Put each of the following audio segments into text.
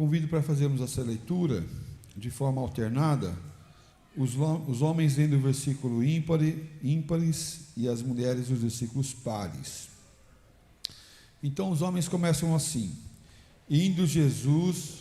convido para fazermos essa leitura de forma alternada, os homens lendo o versículo ímpares e as mulheres os versículos pares. Então os homens começam assim: indo Jesus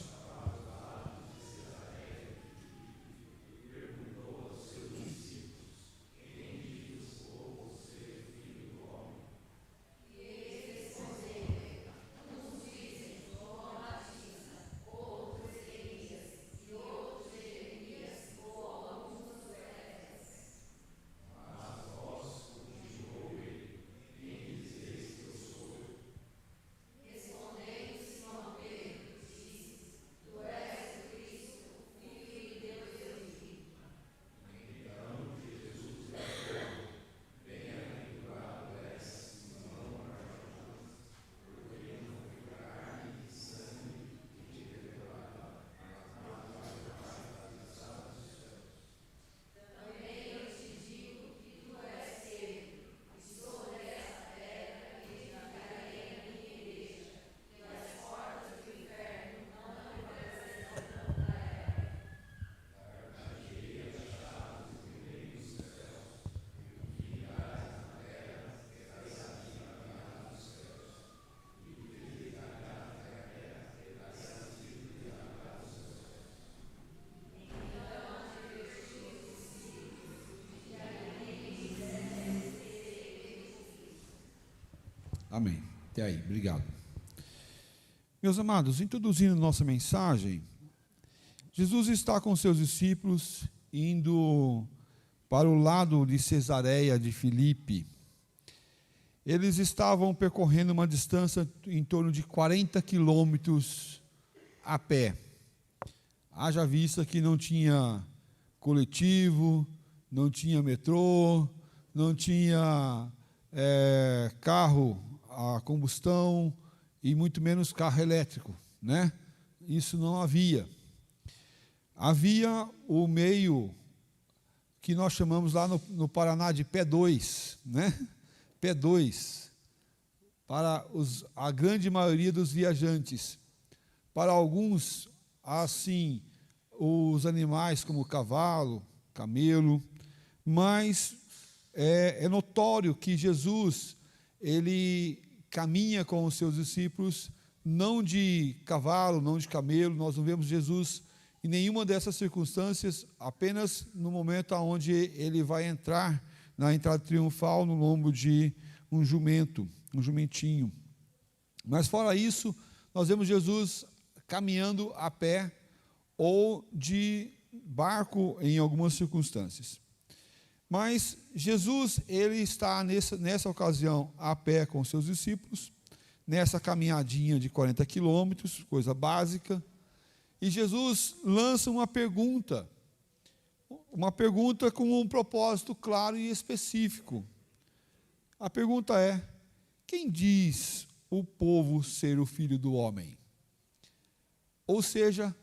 Amém. Até aí, obrigado. Meus amados, introduzindo nossa mensagem, Jesus está com seus discípulos indo para o lado de Cesareia de Filipe. Eles estavam percorrendo uma distância em torno de 40 quilômetros a pé. Haja vista que não tinha coletivo, não tinha metrô, não tinha carro a combustão e muito menos carro elétrico, né? Isso não havia. Havia o meio que nós chamamos lá no Paraná de pé 2, né? Pé 2, para a grande maioria dos viajantes. Para alguns, assim, os animais como cavalo, camelo, mas é notório que Jesus, ele caminha com os seus discípulos, não de cavalo, não de camelo. Nós não vemos Jesus em nenhuma dessas circunstâncias, apenas no momento onde ele vai entrar na entrada triunfal no lombo de um jumentinho. Mas fora isso, nós vemos Jesus caminhando a pé ou de barco em algumas circunstâncias. Mas Jesus, ele está nessa ocasião a pé com seus discípulos, nessa caminhadinha de 40 quilômetros, coisa básica, e Jesus lança uma pergunta com um propósito claro e específico. A pergunta é: quem diz o povo ser o Filho do Homem? Ou seja,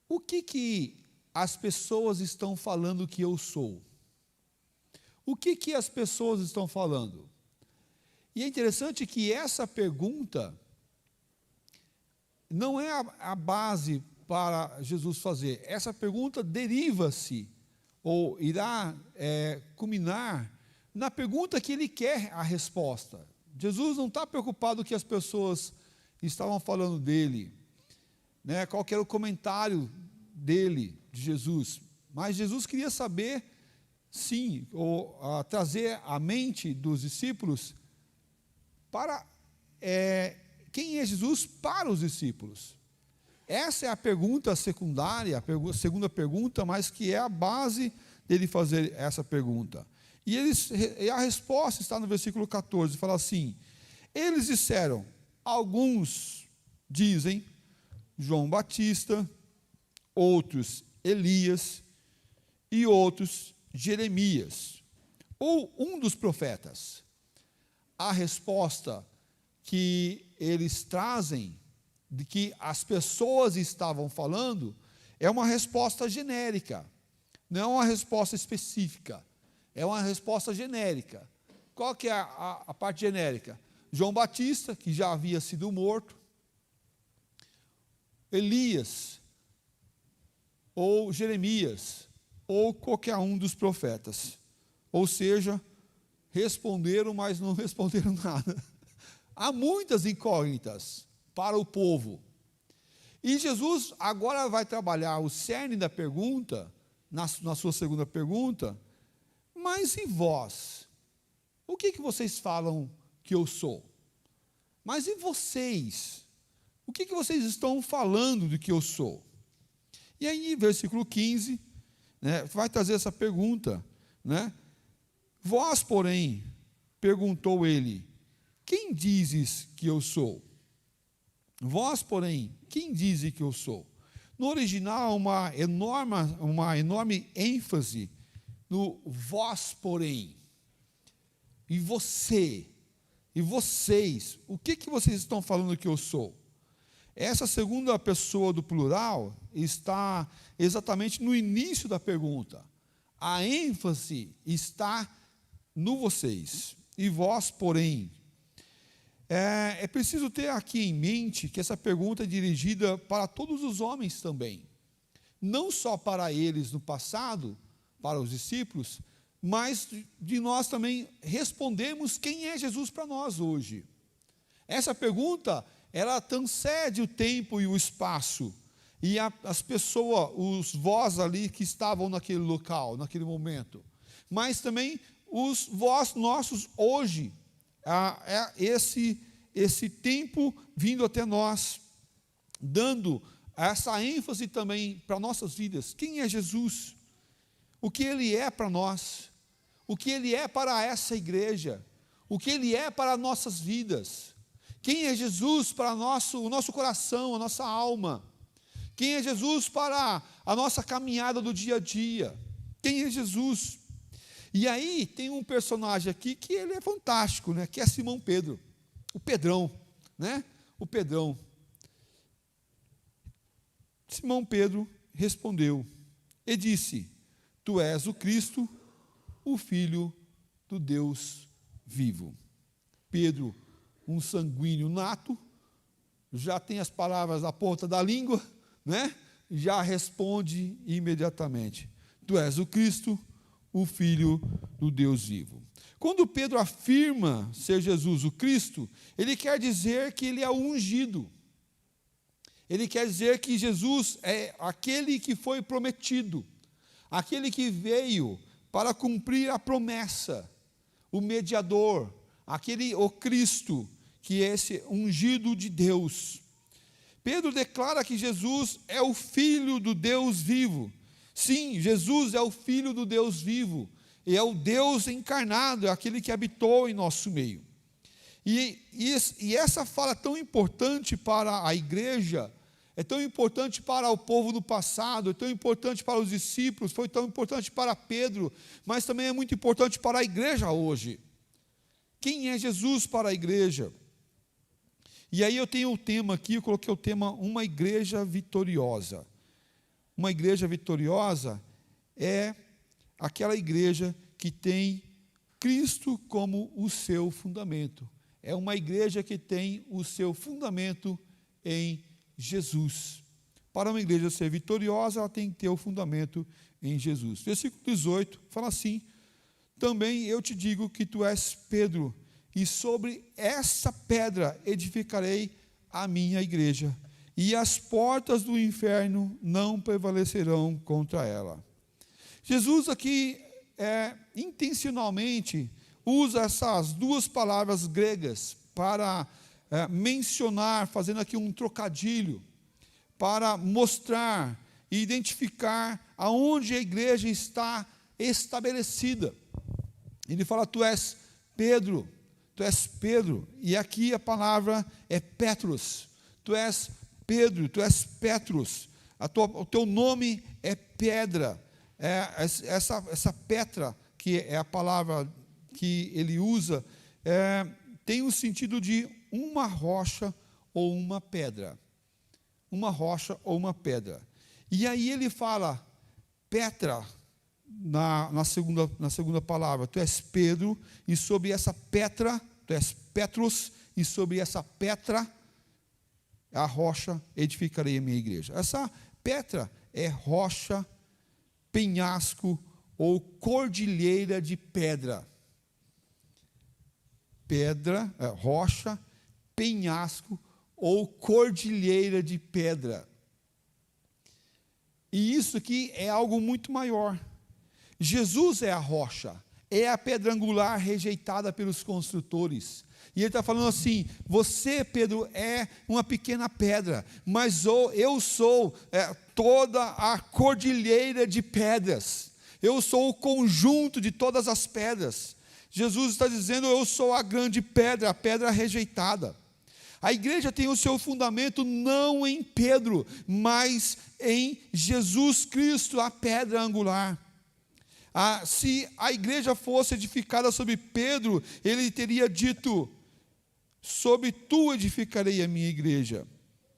o que as pessoas estão falando que eu sou? O que as pessoas estão falando? E é interessante que essa pergunta não é a base para Jesus fazer. Essa pergunta deriva-se, ou irá culminar, na pergunta que ele quer a resposta. Jesus não está preocupado que as pessoas estavam falando dele, né? Qual que era o comentário dele, de Jesus. Mas Jesus queria saber, sim, ou trazer à mente dos discípulos para quem é Jesus para os discípulos. Essa é a pergunta secundária, a segunda pergunta, mas que é a base dele fazer essa pergunta. E a resposta está no versículo 14, fala assim: eles disseram, alguns dizem João Batista, outros Elias e outros Jeremias, ou um dos profetas. A resposta que eles trazem, de que as pessoas estavam falando, é uma resposta genérica, não é uma resposta específica, é uma resposta genérica. Qual que é a parte genérica? João Batista, que já havia sido morto, Elias, ou Jeremias, ou qualquer um dos profetas. Ou seja, responderam, mas não responderam nada. Há muitas incógnitas para o povo. E Jesus agora vai trabalhar o cerne da pergunta, na sua segunda pergunta, mas e vós? O que vocês falam que eu sou? Mas e vocês? O que vocês estão falando de que eu sou? E aí, versículo 15, né, vai trazer essa pergunta, né? Vós, porém, perguntou ele, quem dizes que eu sou? Vós, porém, quem dizes que eu sou? No original, uma enorme ênfase no vós, porém. E você, e vocês, o que vocês estão falando que eu sou? Essa segunda pessoa do plural está exatamente no início da pergunta. A ênfase está no vocês. E vós, porém. É preciso ter aqui em mente que essa pergunta é dirigida para todos os homens também. Não só para eles no passado, para os discípulos, mas de nós também respondemos quem é Jesus para nós hoje. Essa pergunta, ela transcende o tempo e o espaço. E as pessoas, os vós ali que estavam naquele local, naquele momento. Mas também os vós nossos hoje. Esse tempo vindo até nós, dando essa ênfase também para nossas vidas. Quem é Jesus? O que Ele é para nós? O que Ele é para essa igreja? O que Ele é para nossas vidas? Quem é Jesus para o nosso coração, a nossa alma? Quem é Jesus para a nossa caminhada do dia a dia? Quem é Jesus? E aí tem um personagem aqui que ele é fantástico, né? Que é Simão Pedro, o Pedrão, né? O Pedrão. Simão Pedro respondeu e disse, tu és o Cristo, o Filho do Deus vivo. Pedro, um sanguíneo nato, já tem as palavras à ponta da língua, né? Já responde imediatamente, tu és o Cristo, o Filho do Deus vivo. Quando Pedro afirma ser Jesus o Cristo, ele quer dizer que ele é o ungido. Ele quer dizer que Jesus é aquele que foi prometido, aquele que veio para cumprir a promessa, o mediador, o Cristo, que é esse ungido de Deus. Pedro declara que Jesus é o Filho do Deus vivo. Sim, Jesus é o Filho do Deus vivo, e é o Deus encarnado, é aquele que habitou em nosso meio. E essa fala é tão importante para a igreja, é tão importante para o povo do passado, é tão importante para os discípulos, foi tão importante para Pedro, mas também é muito importante para a igreja hoje. Quem é Jesus para a igreja? E aí eu tenho o tema aqui, eu coloquei o tema, uma igreja vitoriosa. Uma igreja vitoriosa é aquela igreja que tem Cristo como o seu fundamento. É uma igreja que tem o seu fundamento em Jesus. Para uma igreja ser vitoriosa, ela tem que ter o fundamento em Jesus. Versículo 18 fala assim, também eu te digo que tu és Pedro, e sobre essa pedra edificarei a minha igreja, e as portas do inferno não prevalecerão contra ela. Jesus aqui, intencionalmente, usa essas duas palavras gregas para mencionar, fazendo aqui um trocadilho, para mostrar e identificar aonde a igreja está estabelecida. Ele fala, tu és Pedro, e aqui a palavra é Petros, tu és Pedro, tu és Petros, o teu nome é pedra, essa Petra, que é a palavra que ele usa, tem o sentido de uma rocha ou uma pedra. Uma rocha ou uma pedra. E aí ele fala, Petra, na segunda palavra, tu és Pedro, e sobre essa Petra, tu és Petros, e sobre essa Petra, a rocha edificarei a minha igreja. Essa Petra é rocha, penhasco ou cordilheira de pedra. Pedra, rocha, penhasco ou cordilheira de pedra. E isso aqui é algo muito maior. Jesus é a rocha, é a pedra angular rejeitada pelos construtores. E ele está falando assim: você, Pedro, é uma pequena pedra, mas eu sou toda a cordilheira de pedras. Eu sou o conjunto de todas as pedras. Jesus está dizendo: eu sou a grande pedra, a pedra rejeitada. A igreja tem o seu fundamento não em Pedro, mas em Jesus Cristo, a pedra angular. Se a igreja fosse edificada sobre Pedro, ele teria dito: sobre tu edificarei a minha igreja.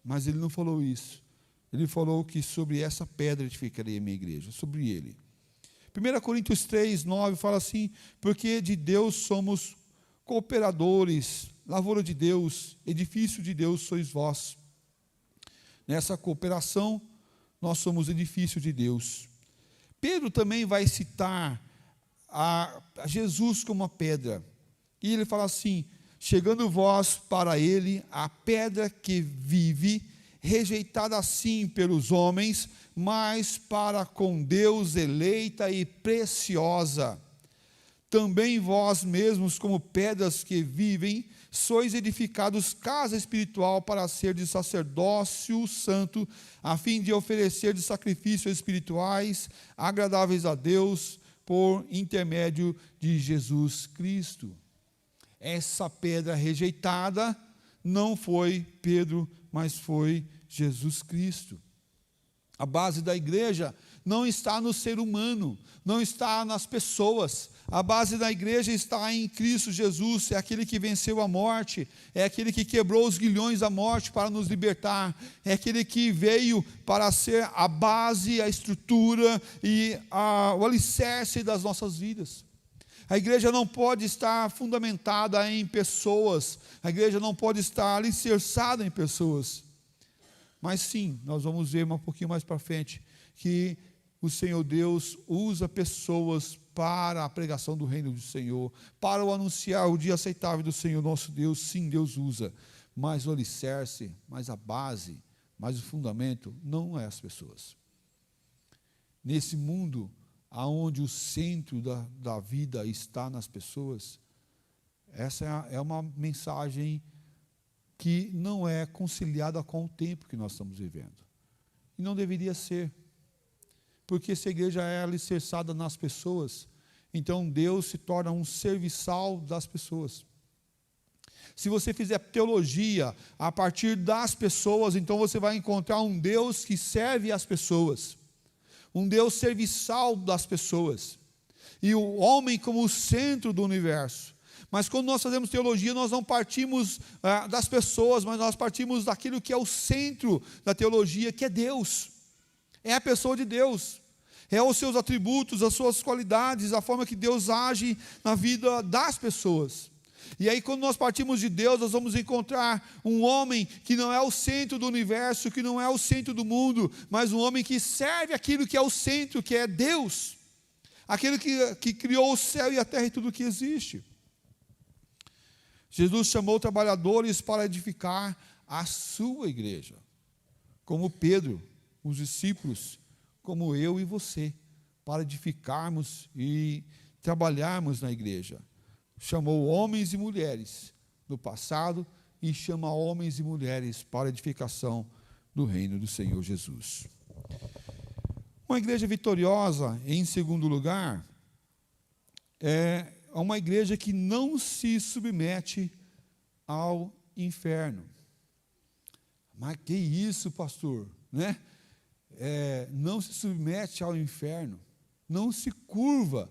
Mas ele não falou isso. Ele falou que sobre essa pedra edificarei a minha igreja, sobre ele. 1 Coríntios 3, 9 fala assim: porque de Deus somos cooperadores, lavoura de Deus, edifício de Deus sois vós. Nessa cooperação, nós somos edifício de Deus. Pedro também vai citar a Jesus como a pedra. E ele fala assim: chegando vós para ele, a pedra que vive, rejeitada assim pelos homens, mas para com Deus eleita e preciosa. Também vós mesmos, como pedras que vivem, sois edificados casa espiritual para ser de sacerdócio santo, a fim de oferecer de sacrifícios espirituais agradáveis a Deus por intermédio de Jesus Cristo. Essa pedra rejeitada não foi Pedro, mas foi Jesus Cristo. A base da igreja não está no ser humano, não está nas pessoas. A base da igreja está em Cristo Jesus, é aquele que venceu a morte, é aquele que quebrou os grilhões da morte para nos libertar, é aquele que veio para ser a base, a estrutura e o alicerce das nossas vidas. A igreja não pode estar fundamentada em pessoas, a igreja não pode estar alicerçada em pessoas. Mas sim, nós vamos ver um pouquinho mais para frente, que o Senhor Deus usa pessoas para a pregação do reino do Senhor, para o anunciar o dia aceitável do Senhor nosso Deus. Sim, Deus usa, mas o alicerce, mas a base, mas o fundamento não é as pessoas. Nesse mundo, aonde o centro da vida está nas pessoas, essa é uma mensagem que não é conciliada com o tempo que nós estamos vivendo. E não deveria ser. Porque se a igreja é alicerçada nas pessoas, então Deus se torna um serviçal das pessoas. Se você fizer teologia a partir das pessoas, então você vai encontrar um Deus que serve as pessoas, um Deus serviçal das pessoas, e o homem como o centro do universo. Mas quando nós fazemos teologia, nós não partimos das pessoas, mas nós partimos daquilo que é o centro da teologia, que é Deus. É a pessoa de Deus, é os seus atributos, as suas qualidades, a forma que Deus age na vida das pessoas. E aí, quando nós partimos de Deus, nós vamos encontrar um homem que não é o centro do universo, que não é o centro do mundo, mas um homem que serve aquilo que é o centro, que é Deus, aquele que criou o céu e a terra e tudo o que existe. Jesus chamou trabalhadores para edificar a sua igreja, como Pedro, os discípulos, como eu e você, para edificarmos e trabalharmos na igreja. Chamou homens e mulheres do passado e chama homens e mulheres para a edificação do reino do Senhor Jesus. Uma igreja vitoriosa, em segundo lugar, é uma igreja que não se submete ao inferno. Mas que isso, pastor, né? Não se submete ao inferno, não se curva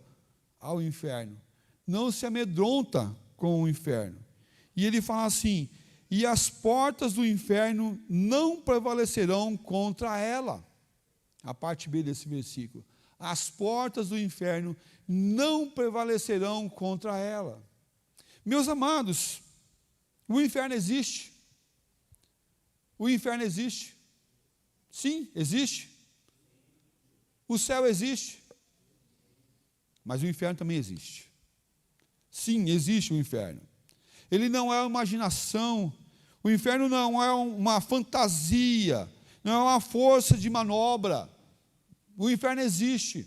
ao inferno, não se amedronta com o inferno. E ele fala assim: e as portas do inferno não prevalecerão contra ela. A parte B desse versículo. As portas do inferno não prevalecerão contra ela. Meus amados, o inferno existe. O inferno existe. Sim, existe. O céu existe. Mas o inferno também existe. Sim, existe o inferno. Ele não é uma imaginação. O inferno não é uma fantasia. Não é uma força de manobra. O inferno existe.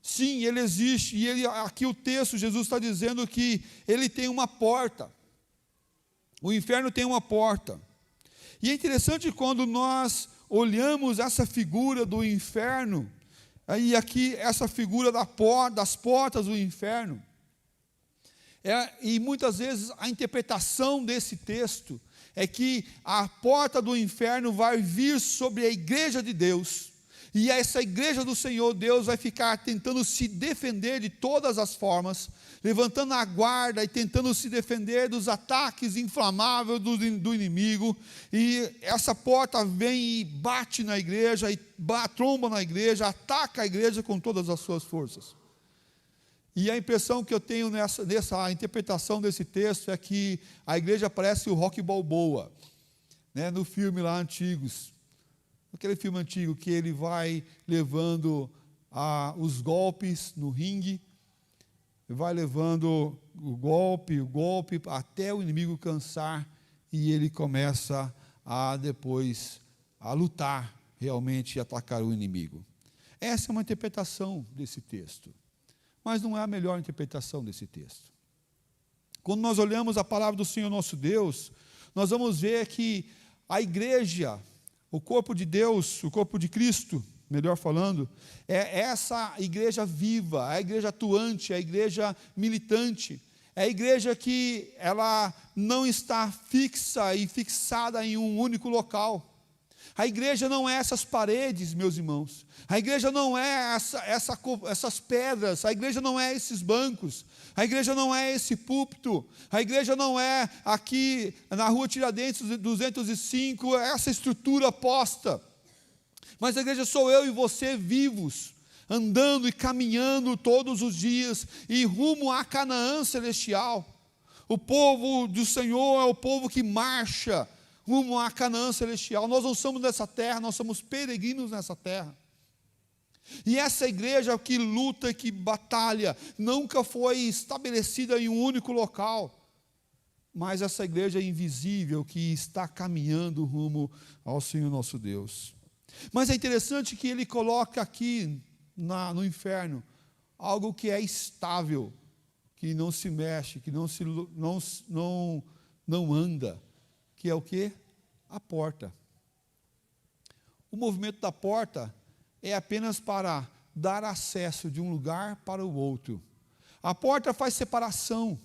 Sim, ele existe. E aqui o texto, Jesus está dizendo que ele tem uma porta. O inferno tem uma porta. E é interessante quando nós olhamos essa figura do inferno, e aqui essa figura das portas do inferno, e muitas vezes a interpretação desse texto é que a porta do inferno vai vir sobre a igreja de Deus, e essa igreja do Senhor Deus vai ficar tentando se defender de todas as formas, levantando a guarda e tentando se defender dos ataques inflamáveis do inimigo, e essa porta vem e bate na igreja, e tromba na igreja, ataca a igreja com todas as suas forças. E a impressão que eu tenho nessa interpretação desse texto é que a igreja parece o Rocky Balboa, né, no filme lá Antigos, aquele filme antigo que ele vai levando os golpes no ringue, vai levando o golpe, até o inimigo cansar, e ele começa depois a lutar realmente e atacar o inimigo. Essa é uma interpretação desse texto, mas não é a melhor interpretação desse texto. Quando nós olhamos a palavra do Senhor nosso Deus, nós vamos ver que a igreja, o corpo de Deus, o corpo de Cristo, melhor falando, é essa igreja viva, a igreja atuante, a igreja militante, é a igreja que ela não está fixa e fixada em um único local. A igreja não é essas paredes, meus irmãos. A igreja não é essas pedras. A igreja não é esses bancos. A igreja não é esse púlpito. A igreja não é aqui na rua Tiradentes 205, essa estrutura posta. Mas a igreja sou eu e você vivos, andando e caminhando todos os dias, e rumo a Canaã celestial. O povo do Senhor é o povo que marcha rumo a Canaã celestial. Nós não somos dessa terra, nós somos peregrinos nessa terra. E essa igreja que luta, que batalha, nunca foi estabelecida em um único local, mas essa igreja invisível que está caminhando rumo ao Senhor nosso Deus. Mas é interessante que ele coloca aqui no inferno algo que é estável, que não se mexe, que não anda, que é o quê? A porta. O movimento da porta é apenas para dar acesso de um lugar para o outro. A porta faz separação.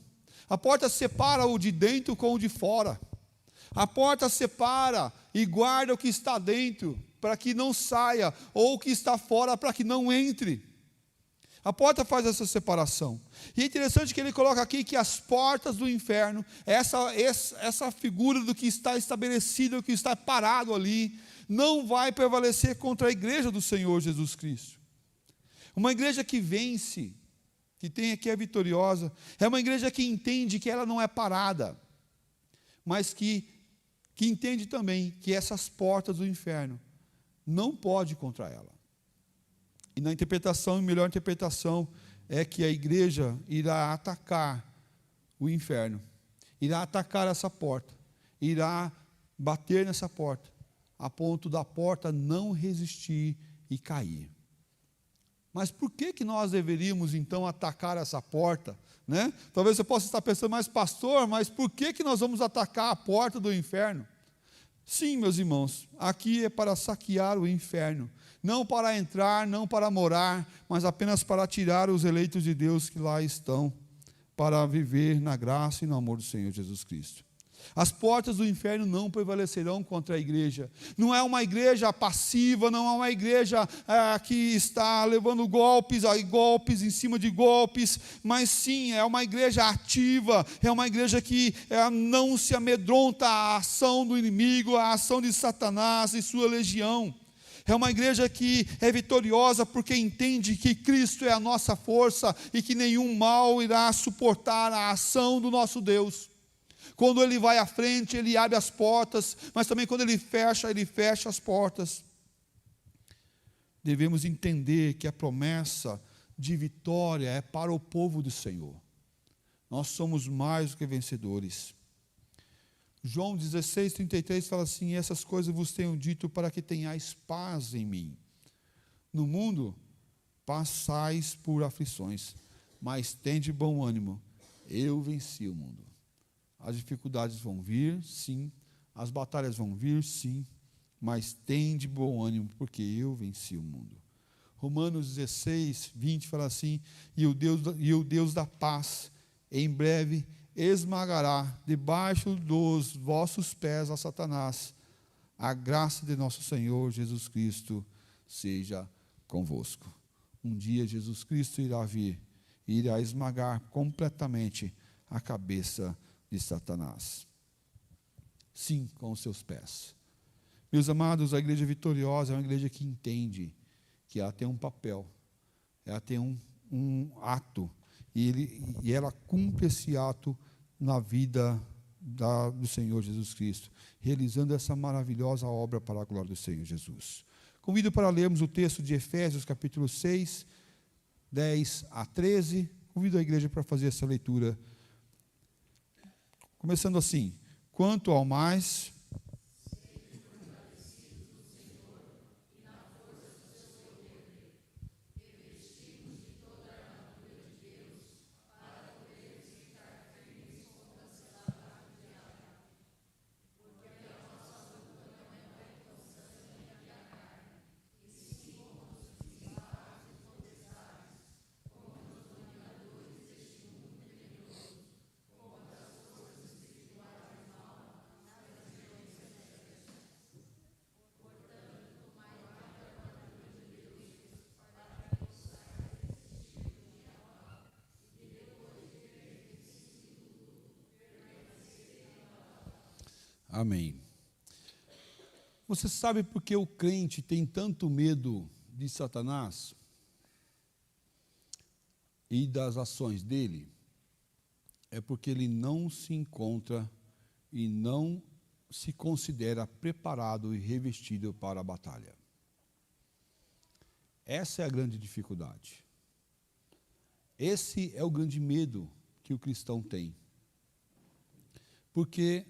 A porta separa o de dentro com o de fora. A porta separa e guarda o que está dentro, para que não saia, ou o que está fora, para que não entre. A porta faz essa separação. E é interessante que ele coloca aqui que as portas do inferno, essa figura do que está estabelecido, o que está parado ali, não vai prevalecer contra a igreja do Senhor Jesus Cristo. Uma igreja que vence, que é vitoriosa, é uma igreja que entende que ela não é parada, mas que entende também que essas portas do inferno não pode contra ela. E na interpretação, a melhor interpretação é que a igreja irá atacar o inferno, irá atacar essa porta, irá bater nessa porta, a ponto da porta não resistir e cair. Mas por que nós deveríamos então atacar essa porta? Né? Talvez você possa estar pensando, mas pastor, mas por que nós vamos atacar a porta do inferno? Sim, meus irmãos, aqui é para saquear o inferno, não para entrar, não para morar, mas apenas para tirar os eleitos de Deus que lá estão, para viver na graça e no amor do Senhor Jesus Cristo. As portas do inferno não prevalecerão contra a igreja. Não é uma igreja passiva, não é uma igreja que está levando golpes em cima de golpes, mas sim, é uma igreja ativa, é uma igreja que não se amedronta à ação do inimigo, à ação de Satanás e sua legião. É uma igreja que é vitoriosa porque entende que Cristo é a nossa força e que nenhum mal irá suportar a ação do nosso Deus. Quando Ele vai à frente, Ele abre as portas, mas também quando Ele fecha as portas. Devemos entender que a promessa de vitória é para o povo do Senhor. Nós somos mais do que vencedores. João 16:33 fala assim: essas coisas vos tenho dito para que tenhais paz em mim. No mundo passais por aflições, mas tende bom ânimo, eu venci o mundo. As dificuldades vão vir, sim, as batalhas vão vir, sim, mas tende bom ânimo, porque eu venci o mundo. Romanos 16:20 fala assim: e o Deus da paz, em breve esmagará debaixo dos vossos pés a Satanás. A graça de nosso Senhor Jesus Cristo seja convosco. Um dia Jesus Cristo irá vir e irá esmagar completamente a cabeça de Satanás. Sim, com os seus pés. Meus amados, a igreja vitoriosa é uma igreja que entende que ela tem um papel, ela tem um ato, e ela cumpre esse ato na vida do Senhor Jesus Cristo, realizando essa maravilhosa obra para a glória do Senhor Jesus. Convido para lermos o texto de Efésios, capítulo 6, 10 a 13. Convido a igreja para fazer essa leitura. Começando assim: quanto ao mais... Amém. Você sabe por que o crente tem tanto medo de Satanás e das ações dele? É porque ele não se encontra e não se considera preparado e revestido para a batalha. Essa é a grande dificuldade. Esse é o grande medo que o cristão tem. Porque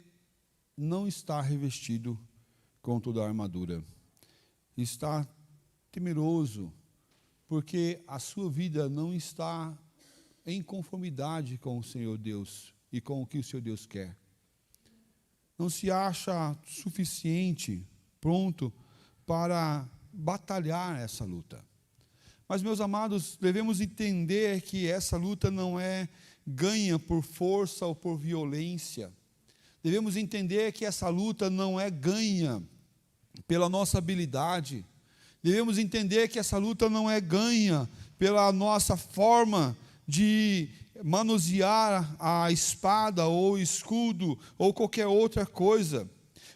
não está revestido com toda a armadura. Está temeroso, porque a sua vida não está em conformidade com o Senhor Deus e com o que o Senhor Deus quer. Não se acha suficiente, pronto para batalhar essa luta. Mas, meus amados, devemos entender que essa luta não é ganha por força ou por violência. Devemos entender que essa luta não é ganha pela nossa habilidade. Devemos entender que essa luta não é ganha pela nossa forma de manusear a espada ou o escudo ou qualquer outra coisa.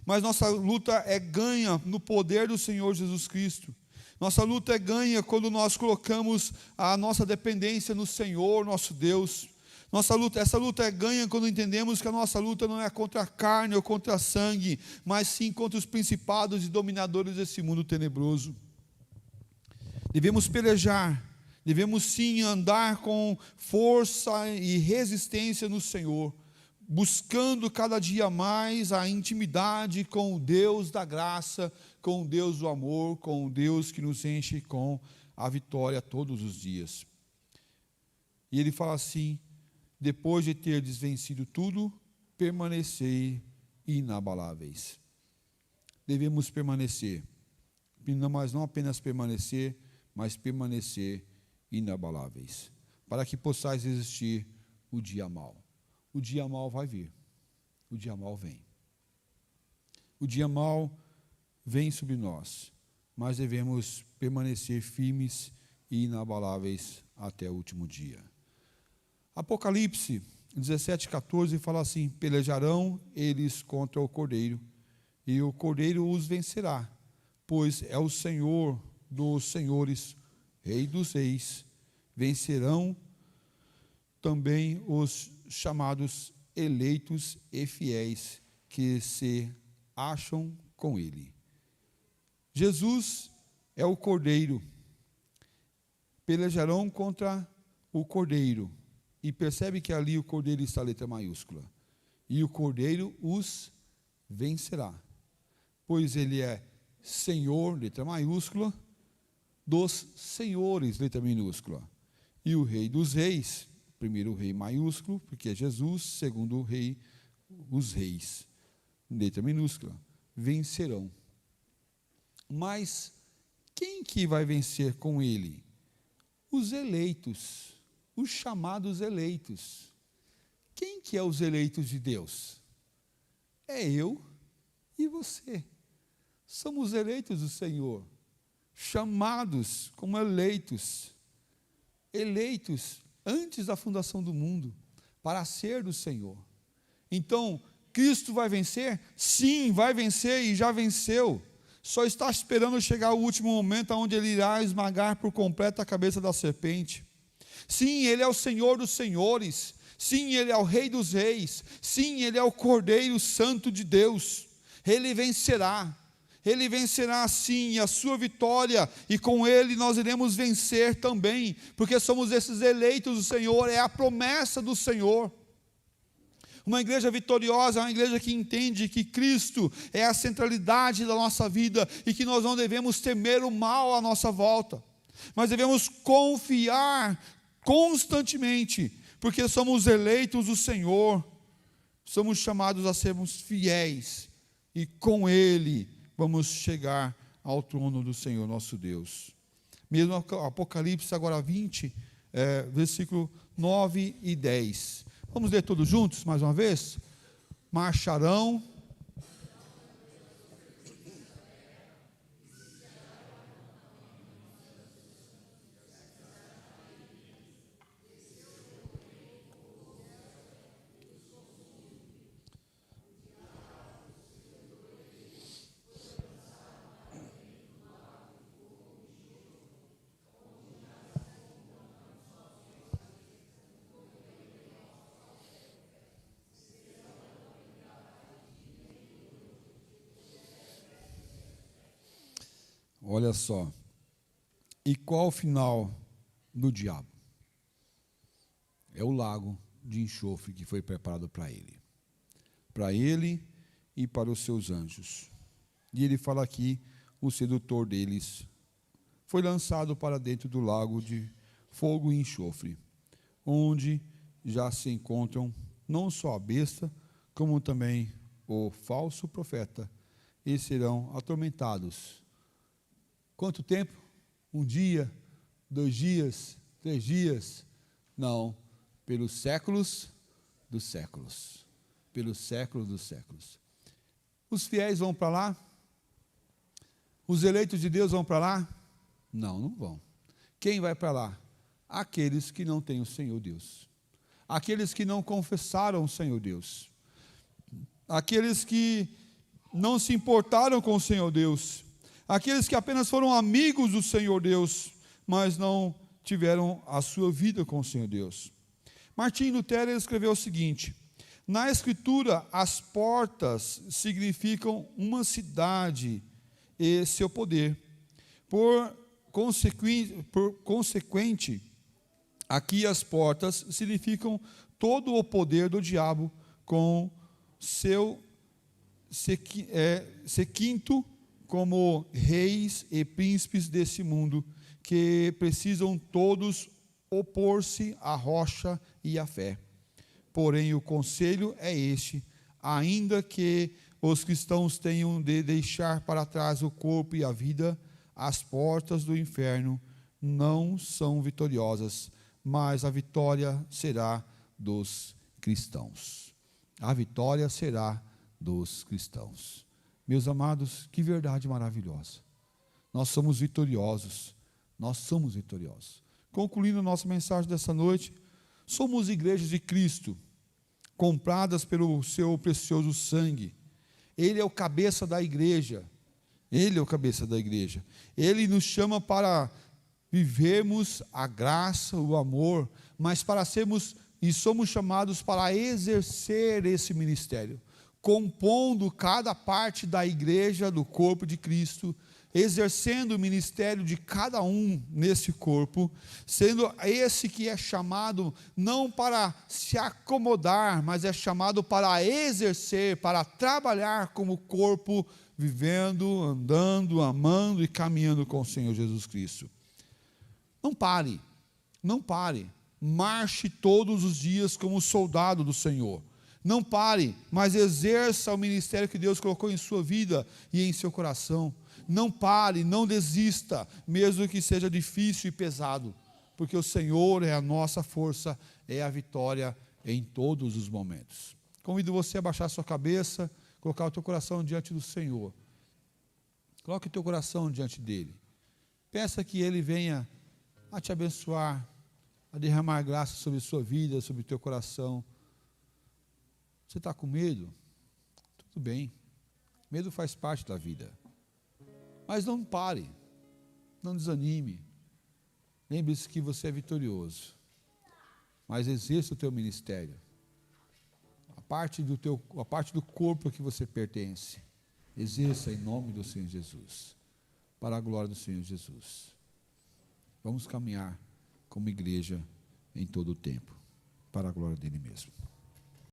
Mas nossa luta é ganha no poder do Senhor Jesus Cristo. Nossa luta é ganha quando nós colocamos a nossa dependência no Senhor, nosso Deus. Essa luta é ganha quando entendemos que a nossa luta não é contra a carne ou contra a sangue, mas sim contra os principados e dominadores desse mundo tenebroso. Devemos pelejar, devemos sim andar com força e resistência no Senhor, buscando cada dia mais a intimidade com o Deus da graça, com o Deus do amor, com o Deus que nos enche com a vitória todos os dias. E ele fala assim: depois de ter desvencido tudo, permanecei inabaláveis. Devemos permanecer, mas não apenas permanecer, mas permanecer inabaláveis, para que possais resistir o dia mau. O dia mau vai vir, o dia mau vem. O dia mau vem sobre nós, mas devemos permanecer firmes e inabaláveis até o último dia. Apocalipse 17:14 fala assim: pelejarão eles contra o Cordeiro, e o Cordeiro os vencerá, pois é o Senhor dos senhores, Rei dos reis. Vencerão também os chamados eleitos e fiéis que se acham com ele. Jesus é o Cordeiro. Pelejarão contra o Cordeiro. E percebe que ali o Cordeiro está a letra maiúscula. E o Cordeiro os vencerá. Pois ele é Senhor, letra maiúscula, dos senhores, letra minúscula. E o Rei dos Reis, primeiro o Rei maiúsculo, porque é Jesus, segundo o Rei, os reis, letra minúscula, vencerão. Mas quem que vai vencer com ele? Os eleitos, os chamados eleitos. Quem que é os eleitos de Deus? É eu e você. Somos eleitos do Senhor, chamados como eleitos, eleitos antes da fundação do mundo, para ser do Senhor. Então, Cristo vai vencer? Sim, vai vencer e já venceu. Só está esperando chegar o último momento onde ele irá esmagar por completo a cabeça da serpente. Sim, ele é o Senhor dos senhores. Sim, ele é o Rei dos reis. Sim, ele é o Cordeiro Santo de Deus. Ele vencerá. Ele vencerá sim, a sua vitória, e com ele nós iremos vencer também, porque somos esses eleitos do Senhor, é a promessa do Senhor. Uma igreja vitoriosa é uma igreja que entende que Cristo é a centralidade da nossa vida, e que nós não devemos temer o mal à nossa volta, mas devemos confiar constantemente, porque somos eleitos do Senhor, somos chamados a sermos fiéis, e com ele vamos chegar ao trono do Senhor nosso Deus. Mesmo Apocalipse agora 20, versículo 9 e 10. Vamos ler todos juntos, mais uma vez? Marcharão. Olha só, e qual o final do diabo? É o lago de enxofre que foi preparado para ele e para os seus anjos. E ele fala aqui, o sedutor deles foi lançado para dentro do lago de fogo e enxofre, onde já se encontram não só a besta, como também o falso profeta, e serão atormentados. Quanto tempo? 1 dia, 2 dias, 3 dias? Não, pelos séculos dos séculos. Pelos séculos dos séculos. Os fiéis vão para lá? Os eleitos de Deus vão para lá? Não, não vão. Quem vai para lá? Aqueles que não têm o Senhor Deus. Aqueles que não confessaram o Senhor Deus. Aqueles que não se importaram com o Senhor Deus. Aqueles que apenas foram amigos do Senhor Deus, mas não tiveram a sua vida com o Senhor Deus. Martim Lutero escreveu o seguinte: na Escritura, as portas significam uma cidade e seu poder. Por consequente, aqui as portas significam todo o poder do diabo com seu séquito, como reis e príncipes desse mundo, que precisam todos opor-se à rocha e à fé. Porém, o conselho é este: ainda que os cristãos tenham de deixar para trás o corpo e a vida, as portas do inferno não são vitoriosas, mas a vitória será dos cristãos. A vitória será dos cristãos. Meus amados, que verdade maravilhosa. Nós somos vitoriosos. Nós somos vitoriosos. Concluindo a nossa mensagem dessa noite, somos igrejas de Cristo, compradas pelo seu precioso sangue. Ele é o cabeça da igreja. Ele é o cabeça da igreja. Ele nos chama para vivermos a graça, o amor, mas para sermos e somos chamados para exercer esse ministério, compondo cada parte da igreja, do corpo de Cristo, exercendo o ministério de cada um nesse corpo, sendo esse que é chamado não para se acomodar, mas é chamado para exercer, para trabalhar como corpo, vivendo, andando, amando e caminhando com o Senhor Jesus Cristo. Não pare, não pare, marche todos os dias como soldado do Senhor. Não pare, mas exerça o ministério que Deus colocou em sua vida e em seu coração. Não pare, não desista, mesmo que seja difícil e pesado, porque o Senhor é a nossa força, é a vitória em todos os momentos. Convido você a baixar sua cabeça, colocar o teu coração diante do Senhor. Coloque o teu coração diante dele. Peça que ele venha a te abençoar, a derramar graça sobre a sua vida, sobre o teu coração. Você está com medo? Tudo bem. Medo faz parte da vida. Mas não pare, não desanime. Lembre-se que você é vitorioso. Mas exerça o teu ministério. A parte do corpo a que você pertence. Exerça em nome do Senhor Jesus. Para a glória do Senhor Jesus. Vamos caminhar como igreja em todo o tempo. Para a glória dele mesmo.